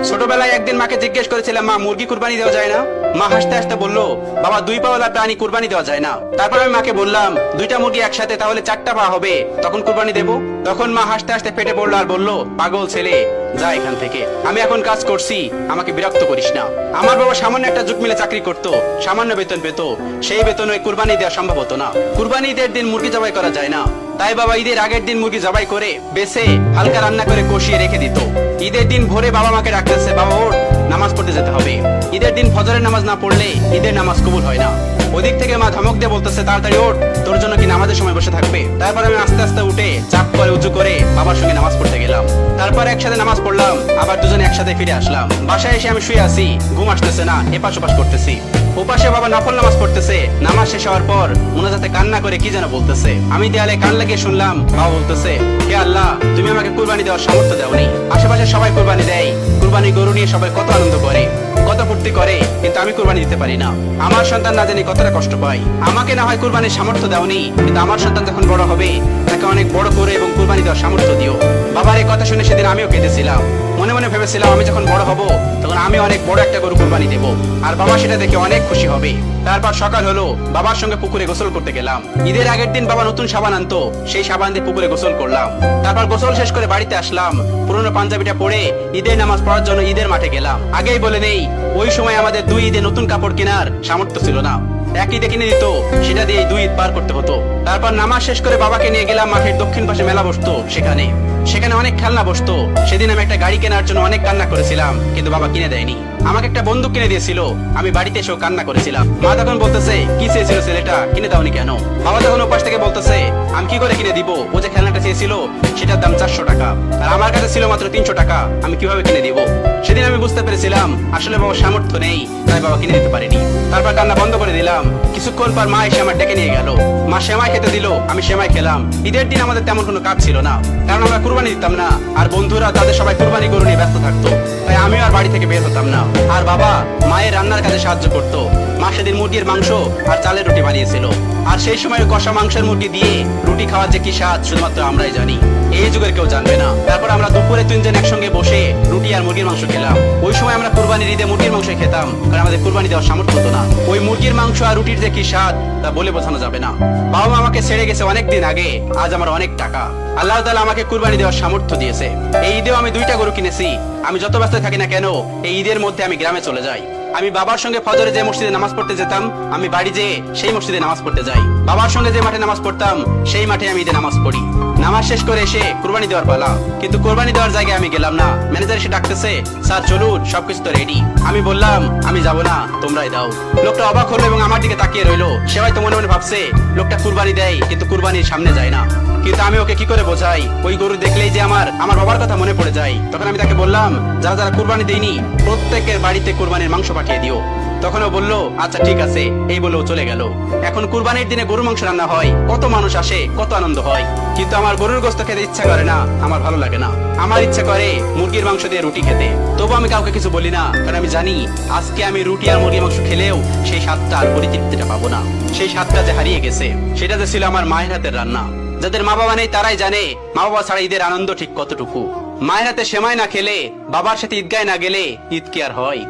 ছোটবেলায় একদিন মাকে জিজ্ঞেস করেছিলাম, মা মুরগি কুরবানি দেওয়া যায় না? মা হাসতে হাসতে বলল, বাবা দুই পাওয়ালা প্রাণী কুরবানি দেওয়া যায় না। তারপর আমি মাকে বললাম, দুইটা মুরগি একসাথে তাহলে 4টা পা হবে, তখন কুরবানি দেব। তখন মা হাসতে হাসতে পেটে পড়লো আর বলল, পাগল ছেলে, যা এখান থেকে, আমি এখন কাজ করছি, আমাকে বিরক্ত করিস না। আমার বাবা সামান্য একটা জুট মিলে চাকরি করতো, সামান্য বেতন পেত, সেই বেতনে কুরবানি দেওয়া সম্ভব হতো না। কুরবানি ঈদের দিন মুরগি জবাই করা যায় না, তাই বাবা ঈদের আগের দিন মুরগি জবাই করে বেছে হালকা রান্না করে কষিয়ে রেখে দিত। ঈদের দিন ভোরে বাবা মাকে ডাকতেছে, বাবা ওঠ, নামাজ পড়তে যেতে হবে। ঈদের দিন ফজরের নামাজ না পড়লে ঈদের নামাজ কবুল হয় না। ওদিক থেকে মা ধমক দিয়ে বলতেছে, তাড়াতাড়ি ওঠ, তোর জন্য কি নামাজের সময় বসে থাকবে। তারপর আমি আস্তে আস্তে উঠে চাপ করে উঁচু করে বাবার সঙ্গে নামাজ পড়তে গেলাম। তারপর একসাথে নামাজ পড়লাম, আবার দুজনে একসাথে ফিরে আসলাম। বাসায় এসে আমি শুয়ে আছি, ঘুম আসতেছে না, এপাশ ওপাশ করতেছি। ওপাশে বাবা নফল নামাজ পড়তেছে। নামাজ শেষ হওয়ার পর মোনাজাতে কান্না করে কি যেন বলতেছে। আমি দেয়ালে কান লাগিয়ে শুনলাম, বাবা বলতেছে, হে আল্লাহ, তুমি আমাকে কুরবানি দেওয়ার সামর্থ্য দাওনি। আশেপাশে সবাই কুরবানি দেয়, কুরবানি গরু নিয়ে সবাই কত আনন্দ করে, কত ফুর্তি করে, কিন্তু আমি কুরবানি দিতে পারি না। আমার সন্তান না জানি কতটা কষ্ট পায়। আমাকে না হয় কুরবানির সামর্থ্য দাওনি, কিন্তু আমার সন্তান যখন বড় হবে তাকে অনেক বড় করে এবং কুরবানি দেওয়ার সামর্থ্য দিও। বাবার এই কথা শুনে সেদিন আমিও কেঁদেছিলাম। মনে মনে ভেবেছিলাম, আমি যখন বড় হব তখন আমি অনেক বড় একটা গরু কুরবানি দেব, আর বাবা সেটা দেখে অনেক খুশি হবে। তারপর সকাল হলো, বাবার সঙ্গে পুকুরে গোসল করতে গেলাম। ঈদের আগের দিন বাবা নতুন সাবান আনতো, সেই সাবান দিয়ে পুকুরে গোসল করলাম। তারপর গোসল শেষ করে বাড়িতে আসলাম। পুরনো পাঞ্জাবিটা পরে ঈদের নামাজ পড়ার জন্য ঈদের মাঠে গেলাম। আগেই বলে নেই, ওই সময় আমাদের 2 ঈদে নতুন কাপড় কেনার সামর্থ্য ছিল না। এক ঈদে কিনে দিত, সেটা দিয়ে 2 ঈদ পার করতে হতো। তারপর নামাজ শেষ করে বাবাকে নিয়ে গেলাম মাঠের দক্ষিণ পাশে মেলা বসতো, সেখানে অনেক খেলনা বসতো। সেদিন আমি একটা গাড়ি কেনার জন্য অনেক কান্না করেছিলাম, কিন্তু বাবা কিনে দেয়নি। আমাকে একটা বন্দুক কিনে দিয়েছিল, আমি বাড়িতে এসেও কান্না করেছিলাম। মা তখন বলতেছে, কি চেয়েছিল ছেলেটা, কিনে দাওনি কেন? বাবা তখন ওপাশ থেকে বলতেছে, আমি কি করে কিনে দিব, ও যে খেলনাটা চেয়েছিল সেটার দাম 400 টাকা, আর আমার কাছে ছিল মাত্র 300 টাকা, আমি কিভাবে কিনে দিব? সেদিন আমি বুঝতে পেরেছিলাম আসলে বাবার সামর্থ্য নেই, তাই বাবা কিনে দিতে পারেনি। তারপর কান্না বন্ধ করে দিলাম। কিছুক্ষণ পর মা এসে আমার ডেকে নিয়ে গেল। মা সেমাই খেতে দিল, আমি সেমাই খেলাম। ঈদের দিন আমাদের তেমন কোনো কাজ ছিল না, কারণ আমরা কুরবানি দিতাম না, আর বন্ধুরা তাদের সবাই কুরবানি গরু নিয়ে ব্যস্ত থাকতো, তাই আমিও আর বাড়ি থেকে বের হতাম না। আর বাবা মায়ের রান্নার কাজে সাহায্য করতো। মা সেদিন মুরগির মাংস আর চালের রুটি বানিয়েছিল, আর সেই সময় কষা মাংসের মুরগি দিয়ে রুটি খাওয়ার যে কি স্বাদ শুধুমাত্র আমরাই জানি, এই যুগের কেউ জানবে না। তারপর আমরা দুপুরে 3 জন একসঙ্গে বসে রুটি আর মুরগির মাংস খেলাম। ওই সময় আমরা কুরবানির ঈদে মুরগির মাংস খেতাম, কারণ আমাদের কুরবানি দেওয়ার সামর্থ্য হতো না। ওই মুরগির মাংস আর রুটির যে কি স্বাদ তা বলে বোঝানো যাবে না। বাবা মা আমাকে ছেড়ে গেছে অনেক দিন আগে, আজ আমার অনেক টাকা। আল্লাহ তাআলা আমাকে কুরবানি দেওয়ার সামর্থ্য দিয়েছে। এই ঈদেও আমি 2টা গরু কিনেছি। আমি যত ব্যস্ত থাকি না কেন, এই ঈদের মধ্যে আমি গ্রামে চলে যাই। আমি বাবার সঙ্গে ফজরে যে মসজিদে নামাজ পড়তে যেতাম, আমি বাড়ি যেয়ে সেই মসজিদে নামাজ পড়তে যাই। বাবার সঙ্গে যে মাঠে নামাজ পড়তাম, সেই মাঠে আমি ঈদে নামাজ পড়ি। নামাজ শেষ করে এসে কুরবানি দেওয়ার পালা, কিন্তু কুরবানি দেওয়ার জায়গায় আমি গেলাম না। ম্যানেজার এসে ডাকতেছে, স্যার চলুন, সবকিছু তো রেডি। আমি বললাম, আমি যাব না, তোমরাই দাও। লোকটা অবাক হলো এবং আমার দিকে তাকিয়ে রইলো। সে হয়তো মনে মনে ভাবছে, লোকটা কুরবানি দেয় কিন্তু কুরবানির সামনে যায় না। কিন্তু আমি ওকে কি করে বোঝাই, ওই গরু দেখলেই যে আমার বাবার কথা মনে পড়ে যায়। তখন আমি তাকে বললাম, যারা যারা কুরবানি দেয়নি প্রত্যেকের বাড়িতে কুরবানির মাংস পাঠিয়ে দিও। তখন ও বললো, আচ্ছা ঠিক আছে, এই বলেও চলে গেল। এখন কুরবানির দিনে গরুর মাংস রান্না হয়, কত মানুষ আসে, কত আনন্দ হয়, কিন্তু আমার গরুর গোশত খেতে ইচ্ছা করে না, আমার ভালো লাগে না। আমার ইচ্ছা করে মুরগির মাংস দিয়ে রুটি খেতে। তবু আমি কাউকে কিছু বলি না, কারণ আমি জানি আজকে আমি রুটি আর মুরগির মাংস খেলেও সেই স্বাদটা আর পরিতৃপ্তিটা পাবো না। সেই স্বাদটা যে হারিয়ে গেছে, সেটা যে ছিল আমার মায়ের হাতের রান্না। যাদের মা বাবা নেই তারাই জানে মা বাবা ছাড়া ঈদের আনন্দ ঠিক কতটুকু। মায়ের হাতে সেমাই না খেলে, বাবার সাথে ঈদগায় না গেলে ঈদ কি আর হয়?